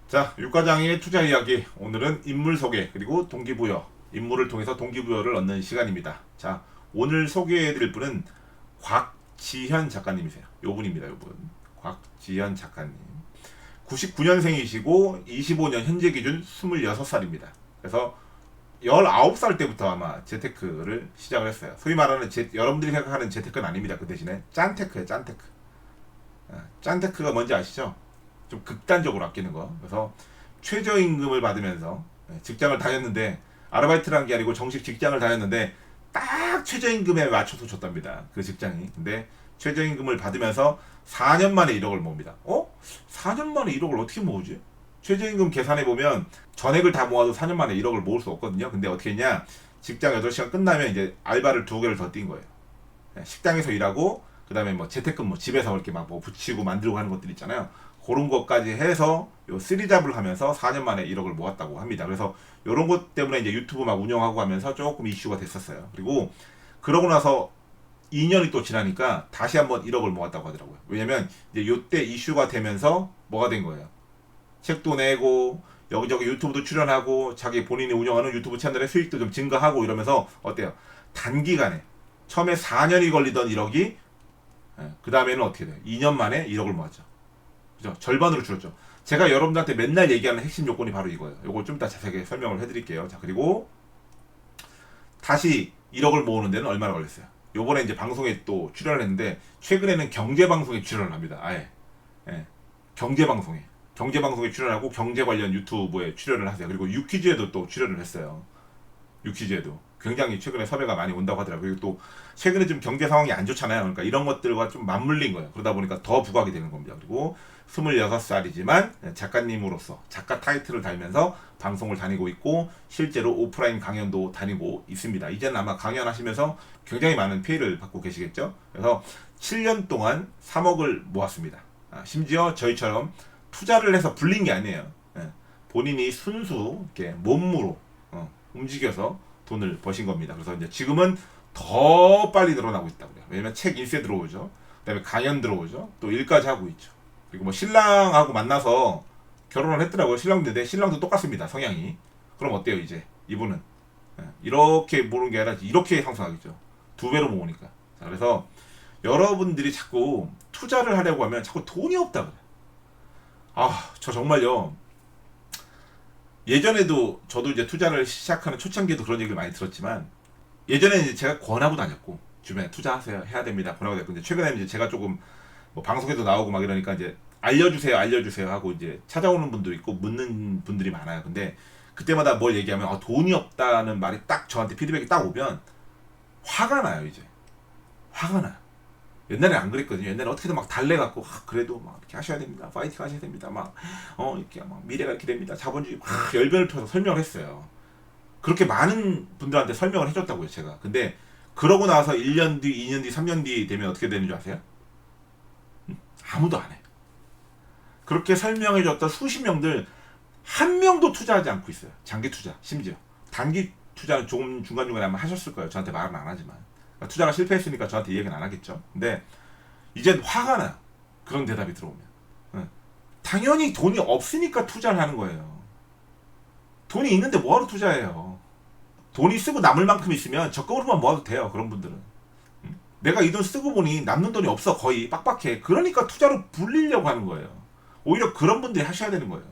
자, 유과장의 투자 이야기. 오늘은 인물 소개 그리고 동기부여. 인물을 통해서 동기부여를 얻는 시간입니다. 자, 오늘 소개해드릴 분은 곽지현 작가님이세요. 요분입니다. 요분. 곽지현 작가님. 99년생이시고 25년 현재 기준 26살입니다. 그래서 19살 때부터 아마 재테크를 시작을 했어요. 소위 말하는 여러분들이 생각하는 재테크는 아닙니다. 그 대신에 짠테크예요. 짠테크. 짠테크가 뭔지 아시죠? 좀 극단적으로 아끼는 거. 그래서 최저임금을 받으면서 직장을 다녔는데, 아르바이트라는 게 아니고 정식 직장을 다녔는데 딱 최저임금에 맞춰서 줬답니다. 그 직장이. 근데 최저임금을 받으면서 4년 만에 1억을 모읍니다. 4년 만에 1억을 어떻게 모으지? 최저임금 계산해 보면 전액을 다 모아도 4년 만에 1억을 모을 수 없거든요. 근데 어떻게 했냐? 직장 8시간 끝나면 이제 알바를 2개를 더 뛴 거예요. 식당에서 일하고, 그 다음에 뭐 재택근무, 집에서 이렇게 막 뭐 붙이고 만들고 하는 것들 있잖아요. 그런 것까지 해서 요 쓰리잡을 하면서 4년 만에 1억을 모았다고 합니다. 그래서 요런 것 때문에 이제 유튜브 막 운영하고 하면서 조금 이슈가 됐었어요. 그리고 그러고 나서 2년이 또 지나니까 다시 한번 1억을 모았다고 하더라고요. 왜냐면 이제 요때 이슈가 되면서 뭐가 된 거예요. 책도 내고 여기저기 유튜브도 출연하고 자기 본인이 운영하는 유튜브 채널의 수익도 좀 증가하고 이러면서 어때요? 단기간에 처음에 4년이 걸리던 1억이 그 다음에는 어떻게 돼요? 2년 만에 1억을 모았죠. 그죠? 절반으로 줄었죠. 제가 여러분들한테 맨날 얘기하는 핵심 요건이 바로 이거예요. 요걸 좀 이따 자세하게 설명을 해드릴게요. 자, 그리고 다시 1억을 모으는 데는 얼마나 걸렸어요? 요번에 이제 방송에 또 출연을 했는데, 최근에는 경제방송에 출연을 합니다. 아예. 예. 경제방송에. 경제방송에 출연하고 경제 관련 유튜브에 출연을 하세요. 그리고 유퀴즈에도 또 출연을 했어요. 유퀴즈에도. 굉장히 최근에 섭외가 많이 온다고 하더라고요. 그리고 또 최근에 좀 경제 상황이 안 좋잖아요. 그러니까 이런 것들과 좀 맞물린 거예요. 그러다 보니까 더 부각이 되는 겁니다. 그리고 26살이지만 작가님으로서 작가 타이틀을 달면서 방송을 다니고 있고, 실제로 오프라인 강연도 다니고 있습니다. 이제는 아마 강연하시면서 굉장히 많은 피해를 받고 계시겠죠. 그래서 7년 동안 3억을 모았습니다. 심지어 저희처럼 투자를 해서 불린 게 아니에요. 본인이 순수 이렇게 몸으로 움직여서 돈을 버신 겁니다. 그래서 이제 지금은 더 빨리 늘어나고 있다고 그래요. 왜냐면 책 인쇄 들어오죠. 그다음에 강연 들어오죠. 또 일까지 하고 있죠. 그리고 뭐 신랑하고 만나서 결혼을 했더라고요. 신랑인데 신랑도 똑같습니다. 성향이. 그럼 어때요 이제 이분은? 이렇게 모으는 게 아니라 이렇게 상승하겠죠. 2배로 모으니까. 자, 그래서 여러분들이 자꾸 투자를 하려고 하면 자꾸 돈이 없다 그래. 저 정말요. 예전에도 저도 이제 투자를 시작하는 초창기에도 그런 얘기를 많이 들었지만, 예전에는 이제 제가 권하고 다녔고 주변에 투자하세요 해야 됩니다 권하고 다녔고, 근데 최근에는 이제 제가 조금 뭐 방송에도 나오고 막 이러니까 이제 알려주세요 하고 이제 찾아오는 분도 있고 묻는 분들이 많아요. 근데 그때마다 뭘 얘기하면 돈이 없다는 말이 딱 저한테 피드백이 딱 오면 화가 나요. 이제 화가 나요. 옛날에 안 그랬거든요. 옛날에 어떻게든 막 달래갖고 그래도 막 이렇게 하셔야 됩니다. 파이팅 하셔야 됩니다. 막 이렇게 막 미래가 이렇게 됩니다. 자본주의 막 열변을 펴서 설명을 했어요. 그렇게 많은 분들한테 설명을 해줬다고요, 제가. 근데 그러고 나서 1년 뒤, 2년 뒤, 3년 뒤 되면 어떻게 되는 줄 아세요? 아무도 안 해. 그렇게 설명해줬던 수십 명들 한 명도 투자하지 않고 있어요. 장기 투자, 심지어. 단기 투자는 조금 중간중간에 아마 하셨을 거예요. 저한테 말은 안 하지만. 그러니까 투자가 실패했으니까 저한테 얘기는 안 하겠죠. 근데 이젠 화가 나요. 그런 대답이 들어오면. 당연히 돈이 없으니까 투자를 하는 거예요. 돈이 있는데 뭐하러 투자해요? 돈이 쓰고 남을 만큼 있으면 적금으로만 모아도 돼요. 그런 분들은. 내가 이 돈 쓰고 보니 남는 돈이 없어. 거의 빡빡해. 그러니까 투자로 불리려고 하는 거예요. 오히려 그런 분들이 하셔야 되는 거예요.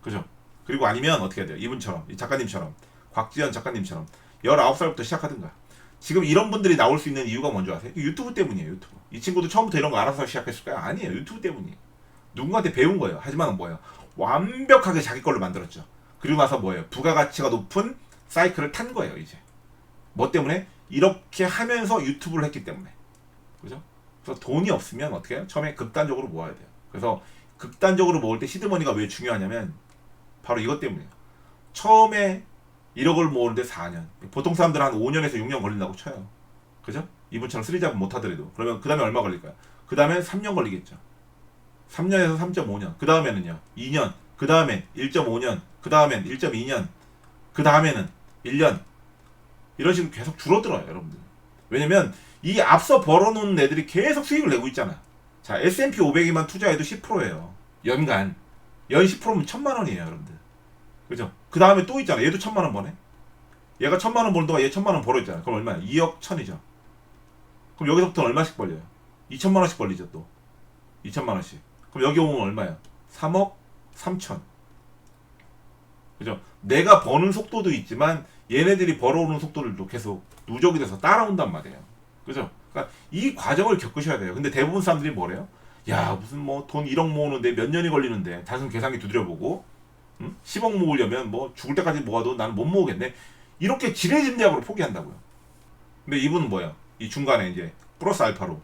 그죠? 그리고 아니면 어떻게 해야 돼요? 이분처럼, 이 작가님처럼, 곽지연 작가님처럼 19살부터 시작하든가. 지금 이런 분들이 나올 수 있는 이유가 뭔지 아세요? 유튜브 때문이에요. 유튜브. 이 친구도 처음부터 이런 거 알아서 시작했을까요? 아니에요. 유튜브 때문이에요. 누군가한테 배운 거예요. 하지만 뭐예요? 완벽하게 자기 걸로 만들었죠. 그리고 나서 뭐예요? 부가가치가 높은 사이클을 탄 거예요. 이제 뭐 때문에? 이렇게 하면서 유튜브를 했기 때문에. 그죠? 그래서 돈이 없으면 어떻게 해요? 처음에 극단적으로 모아야 돼요. 그래서 극단적으로 모을 때 시드머니가 왜 중요하냐면 바로 이것 때문이에요. 처음에 1억을 모으는데 4년. 보통 사람들은 한 5년에서 6년 걸린다고 쳐요. 그죠? 이분처럼 쓰리잡은 못 하더라도. 그러면 그 다음에 얼마 걸릴까요? 그 다음엔 3년 걸리겠죠. 3년에서 3.5년. 그 다음에는요. 2년. 그 다음엔 1.5년. 그 다음엔 1.2년. 그 다음에는 1년. 이런 식으로 계속 줄어들어요, 여러분들. 왜냐면 이 앞서 벌어놓은 애들이 계속 수익을 내고 있잖아요. 자, S&P 500에만 투자해도 10%예요. 연간. 연 10%면 1,000만 원이에요, 여러분들. 그죠? 그 다음에 또 있잖아. 얘도 1,000만 원 버네. 얘가 1,000만 원 버는 동안 얘 1,000만 원 벌어있잖아. 그럼 얼마야? 2억 1천이죠. 그럼 여기서부터 얼마씩 벌려요? 2천만 원씩 벌리죠, 또. 2천만 원씩. 그럼 여기 오면 얼마야? 3억 3천. 그죠? 내가 버는 속도도 있지만 얘네들이 벌어오는 속도를 또 계속 누적이 돼서 따라온단 말이에요. 그죠? 그러니까 이 과정을 겪으셔야 돼요. 근데 대부분 사람들이 뭐래요? 야, 무슨 뭐 돈 1억 모으는데 몇 년이 걸리는데 단순 계산기 두드려보고 10억 모으려면 뭐 죽을 때까지 모아도 나는 못 모으겠네. 이렇게 지레짐작으로 포기한다고요. 근데 이분은 뭐예요? 이 중간에 이제 플러스 알파로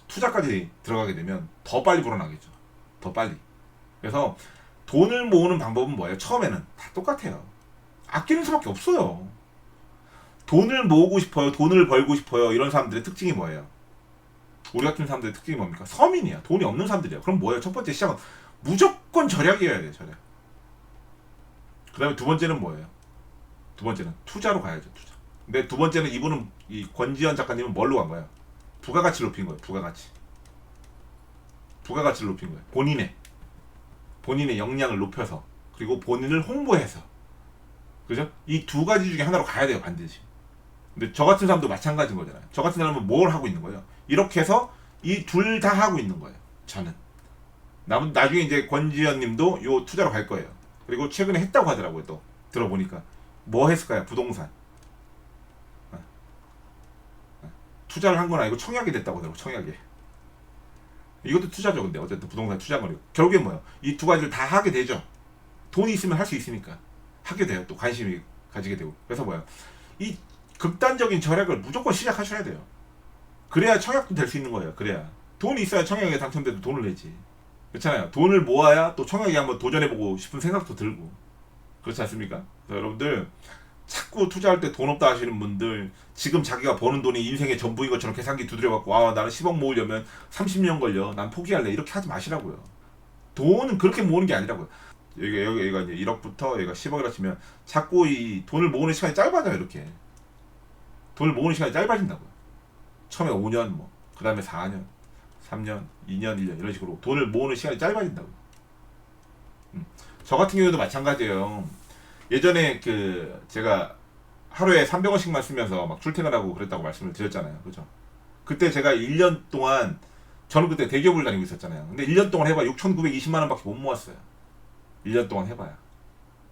투자까지 들어가게 되면 더 빨리 불어나겠죠. 더 빨리. 그래서 돈을 모으는 방법은 뭐예요? 처음에는 다 똑같아요. 아끼는 수밖에 없어요. 돈을 모으고 싶어요. 돈을 벌고 싶어요. 이런 사람들의 특징이 뭐예요? 우리 같은 사람들의 특징이 뭡니까? 서민이야. 돈이 없는 사람들이야. 그럼 뭐예요? 첫 번째 시작은 무조건 절약이어야 돼요. 절약. 그 다음에 두 번째는 뭐예요? 두 번째는 투자로 가야죠. 투자. 근데 두 번째는 이분은 이 권지현 작가님은 뭘로 간 거예요? 부가가치를 높인 거예요. 부가가치. 부가가치를 높인 거예요. 본인의 역량을 높여서 그리고 본인을 홍보해서 그죠? 이 두 가지 중에 하나로 가야 돼요. 반드시. 근데 저 같은 사람도 마찬가지인 거잖아요. 저 같은 사람은 뭘 하고 있는 거예요? 이렇게 해서 이 둘 다 하고 있는 거예요. 저는. 나중에 이제 권지현 님도 요 투자로 갈 거예요. 그리고 최근에 했다고 하더라고요. 또 들어보니까. 뭐 했을까요? 부동산. 투자를 한 건 아니고 청약이 됐다고 하더라고요. 청약이. 이것도 투자죠. 근데 어쨌든 부동산 투자한 거니까. 결국엔 뭐예요? 이 두 가지를 다 하게 되죠. 돈이 있으면 할 수 있으니까. 하게 돼요. 또 관심이 가지게 되고. 그래서 뭐예요? 이 극단적인 절약을 무조건 시작하셔야 돼요. 그래야 청약도 될 수 있는 거예요. 그래야. 돈이 있어야 청약에 당첨돼도 돈을 내지. 그렇잖아요. 돈을 모아야 또 청약에 한번 도전해보고 싶은 생각도 들고. 그렇지 않습니까? 여러분들 자꾸 투자할 때 돈 없다 하시는 분들 지금 자기가 버는 돈이 인생의 전부인 것처럼 계산기 두드려갖고 아 나는 10억 모으려면 30년 걸려. 난 포기할래. 이렇게 하지 마시라고요. 돈은 그렇게 모으는 게 아니라고요. 여기가 이제 1억부터 여기가 10억이라 치면 자꾸 이 돈을 모으는 시간이 짧아져요. 이렇게. 돈을 모으는 시간이 짧아진다고요. 처음에 5년 뭐 그 다음에 4년 3년 2년 1년 이런 식으로 돈을 모으는 시간이 짧아진다고요. 저 같은 경우도 마찬가지예요. 예전에 그 제가 하루에 300원씩만 쓰면서 막 출퇴근하고 그랬다고 말씀을 드렸잖아요. 그죠? 그때 제가 1년 동안 저는 그때 대기업을 다니고 있었잖아요. 근데 1년 동안 해봐 6,920만 원밖에 못 모았어요. 1년 동안 해봐야.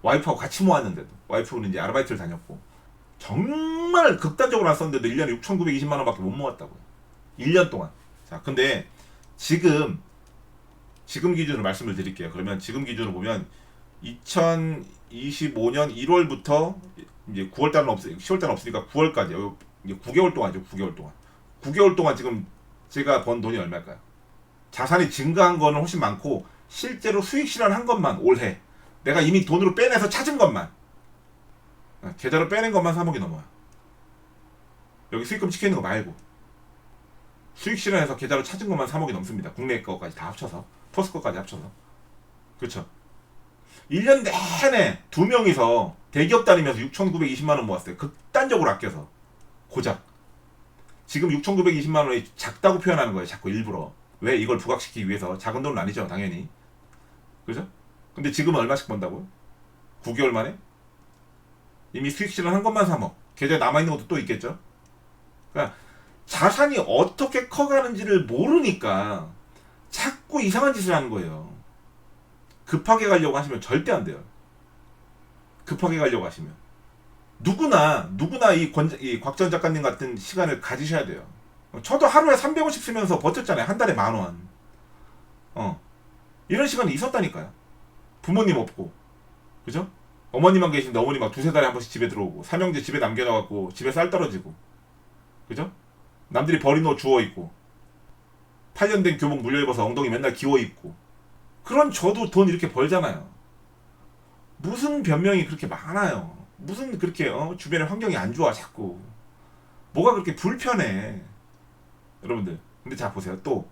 와이프하고 같이 모았는데도. 와이프는 이제 아르바이트를 다녔고. 정말 극단적으로 안 썼는데도 1년에 6,920만 원밖에 못 모았다고요. 1년 동안. 자, 근데 지금 기준으로 말씀을 드릴게요. 그러면 지금 기준으로 보면 2025년 1월부터 이제 9월달은 10월달은 없으니까 9월까지 이제 9개월 동안이죠. 9개월 동안. 9개월 동안 지금 제가 번 돈이 얼마일까요? 자산이 증가한 거는 훨씬 많고 실제로 수익 실현한 것만 올해 내가 이미 돈으로 빼내서 찾은 것만 계좌로 빼낸 것만 3억이 넘어요. 여기 수익금 찍혀있는 거 말고 수익 실현해서 계좌로 찾은 것만 3억이 넘습니다. 국내 거까지 다 합쳐서 포스 거까지 합쳐서. 그렇죠. 1년 내내 두 명이서 대기업 다니면서 6,920만 원 모았어요. 극단적으로 아껴서. 고작. 지금 6,920만 원이 작다고 표현하는 거예요. 자꾸 일부러. 왜? 이걸 부각시키기 위해서. 작은 돈은 아니죠. 당연히. 그죠? 근데 지금 얼마씩 번다고요? 9개월 만에? 이미 수익 실현한 것만 3억. 계좌에 남아있는 것도 또 있겠죠? 그러니까 자산이 어떻게 커가는지를 모르니까 자꾸 이상한 짓을 하는 거예요. 급하게 가려고 하시면 절대 안 돼요. 급하게 가려고 하시면. 누구나 이 곽전 작가님 같은 시간을 가지셔야 돼요. 저도 하루에 300원씩 쓰면서 버텼잖아요. 한 달에 10,000원. 이런 시간이 있었다니까요. 부모님 없고. 그죠? 어머니만 계신데 어머니 막 두세 달에 한 번씩 집에 들어오고 삼형제 집에 남겨놔갖고 집에 쌀 떨어지고 그죠? 남들이 버린 옷 주워입고 8년 된 교복 물려입어서 엉덩이 맨날 기워입고 그런 저도 돈 이렇게 벌잖아요. 무슨 변명이 그렇게 많아요. 무슨 그렇게 주변에 환경이 안 좋아 자꾸. 뭐가 그렇게 불편해 여러분들. 근데 자 보세요. 또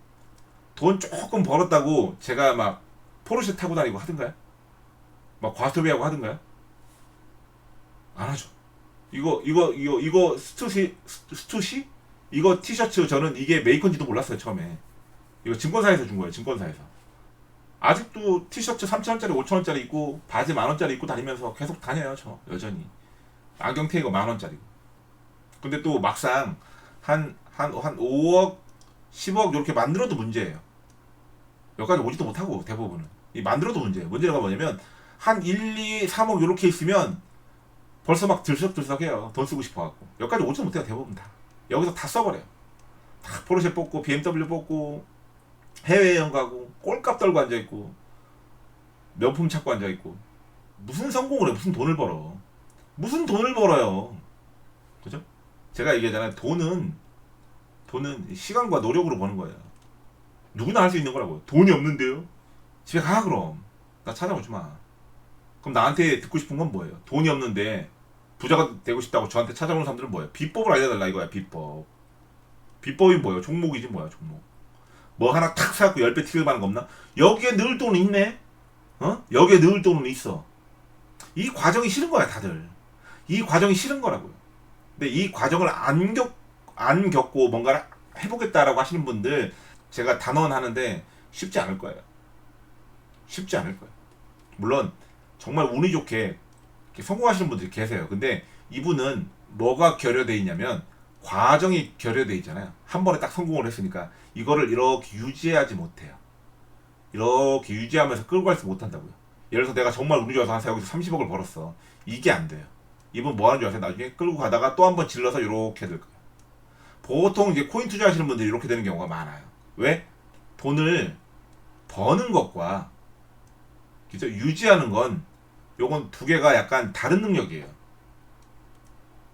돈 조금 벌었다고 제가 막 포르쉐 타고 다니고 하던가요? 막 과소비하고 하던가요? 안 하죠. 이거 스투시? 이거 티셔츠 저는 이게 메이커인지도 몰랐어요 처음에. 이거 증권사에서 준 거예요. 증권사에서. 아직도 티셔츠 3,000원짜리 5,000원짜리 입고 바지 10,000원짜리 입고 다니면서 계속 다녀요. 저 여전히 안경 테이거 10,000원짜리. 근데 또 막상 한 5억 10억 이렇게 만들어도 문제예요. 여기까지 오지도 못하고 대부분은 이 만들어도 문제예요. 문제가 뭐냐면 한 1, 2, 3억 이렇게 있으면 벌써 막 들썩들썩해요. 돈 쓰고 싶어갖고 여기까지 오지도 못해요. 대부분 다 여기서 다 써버려요. 다 포르쉐 뽑고 BMW 뽑고 해외여행 가고 꼴값 떨고 앉아있고 명품 찾고 앉아있고 무슨 성공을 해. 무슨 돈을 벌어. 무슨 돈을 벌어요. 그죠? 제가 얘기하잖아요. 돈은 시간과 노력으로 버는 거예요. 누구나 할 수 있는 거라고요. 돈이 없는데요? 집에 가 그럼. 나 찾아오지 마. 그럼 나한테 듣고 싶은 건 뭐예요? 돈이 없는데 부자가 되고 싶다고 저한테 찾아오는 사람들은 뭐예요? 비법을 알려달라 이거야. 비법. 비법이 뭐예요? 종목이지 뭐야 종목. 뭐 하나 탁 사갖고 10배 튀길 만한 거 없나? 여기에 넣을 돈은 있네? 어? 여기에 넣을 돈은 있어. 이 과정이 싫은 거야 다들. 이 과정이 싫은 거라고요. 근데 이 과정을 안 겪고 뭔가를 해보겠다라고 하시는 분들 제가 단언하는데 쉽지 않을 거예요. 쉽지 않을 거예요. 물론 정말 운이 좋게 성공하시는 분들이 계세요. 근데 이분은 뭐가 결여되어 있냐면 과정이 결여되어 있잖아요. 한 번에 딱 성공을 했으니까 이거를 이렇게 유지하지 못해요. 이렇게 유지하면서 끌고 갈지 못한다고요. 예를 들어서 내가 정말 운이 좋아서 여기서 30억을 벌었어. 이게 안 돼요. 이분 뭐 하는 줄 아세요? 나중에 끌고 가다가 또 한 번 질러서 이렇게 될 거예요. 보통 이제 코인 투자하시는 분들이 이렇게 되는 경우가 많아요. 왜? 돈을 버는 것과 그죠? 유지하는 건 요건 두 개가 약간 다른 능력이에요.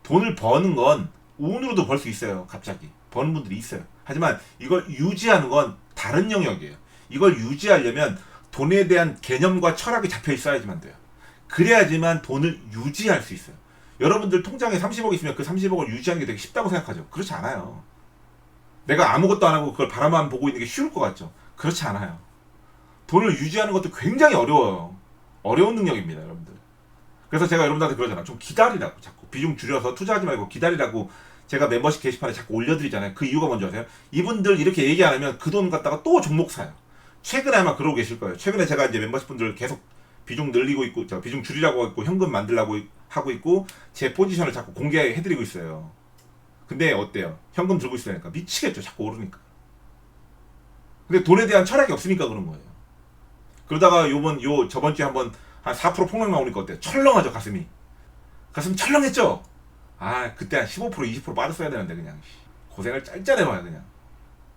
돈을 버는 건 운으로도 벌 수 있어요. 갑자기 버는 분들이 있어요. 하지만 이걸 유지하는 건 다른 영역이에요. 이걸 유지하려면 돈에 대한 개념과 철학이 잡혀 있어야지만 돼요. 그래야지만 돈을 유지할 수 있어요. 여러분들 통장에 30억 있으면 그 30억을 유지하는 게 되게 쉽다고 생각하죠. 그렇지 않아요. 내가 아무것도 안 하고 그걸 바라만 보고 있는 게 쉬울 것 같죠. 그렇지 않아요. 돈을 유지하는 것도 굉장히 어려워요. 어려운 능력입니다, 여러분들. 그래서 제가 여러분들한테 그러잖아. 좀 기다리라고 자꾸 비중 줄여서 투자하지 말고 기다리라고 제가 멤버십 게시판에 자꾸 올려드리잖아요. 그 이유가 뭔지 아세요? 이분들 이렇게 얘기 안 하면 그 돈 갖다가 또 종목 사요. 최근에 아마 그러고 계실 거예요. 최근에 제가 이제 멤버십 분들 계속 비중 늘리고 있고, 비중 줄이라고 했고, 현금 만들라고 하고 있고, 제 포지션을 자꾸 공개해드리고 있어요. 근데 어때요? 현금 들고 있으니까 미치겠죠. 자꾸 오르니까. 근데 돈에 대한 철학이 없으니까 그런 거예요. 그러다가 저번 주에 한번 한 4% 폭락 나오니까 어때요? 철렁하죠, 가슴이. 가슴 철렁했죠? 아, 그때 한 15% 20% 빠졌어야 되는데 그냥 고생을 짤짤해봐요 그냥.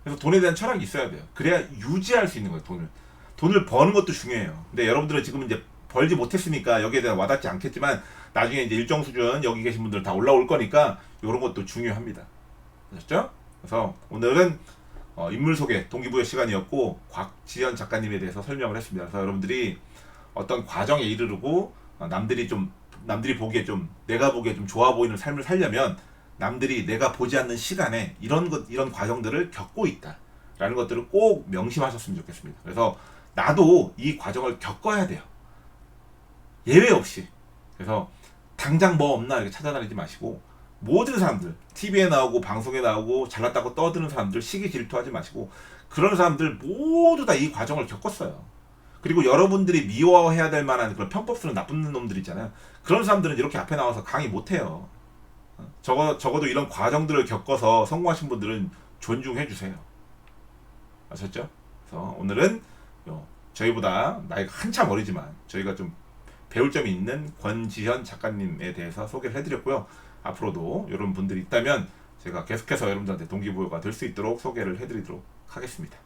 그래서 돈에 대한 철학이 있어야 돼요. 그래야 유지할 수 있는 거예요. 돈을 버는 것도 중요해요. 근데 여러분들은 지금 이제 벌지 못했으니까 여기에 대해 와닿지 않겠지만 나중에 이제 일정 수준 여기 계신 분들 다 올라올 거니까 이런 것도 중요합니다. 아셨죠? 그래서 오늘은 인물 소개 동기부여 시간이었고 곽지연 작가님에 대해서 설명을 했습니다. 그래서 여러분들이 어떤 과정에 이르르고 남들이 보기에 좀 내가 보기에 좀 좋아 보이는 삶을 살려면 남들이 내가 보지 않는 시간에 이런 과정들을 겪고 있다라는 것들을 꼭 명심하셨으면 좋겠습니다. 그래서 나도 이 과정을 겪어야 돼요. 예외 없이. 그래서 당장 뭐 없나 이렇게 찾아다니지 마시고 모든 사람들 TV에 나오고 방송에 나오고 잘났다고 떠드는 사람들 시기 질투하지 마시고 그런 사람들 모두 다 이 과정을 겪었어요. 그리고 여러분들이 미워해야 될 만한 그런 편법 쓰는 나쁜 놈들 있잖아요. 그런 사람들은 이렇게 앞에 나와서 강의 못해요. 적어도 이런 과정들을 겪어서 성공하신 분들은 존중해 주세요. 아셨죠? 그래서 오늘은 저희보다 나이가 한참 어리지만 저희가 좀 배울 점이 있는 권지현 작가님에 대해서 소개를 해드렸고요. 앞으로도 이런 분들이 있다면 제가 계속해서 여러분들한테 동기부여가 될 수 있도록 소개를 해드리도록 하겠습니다.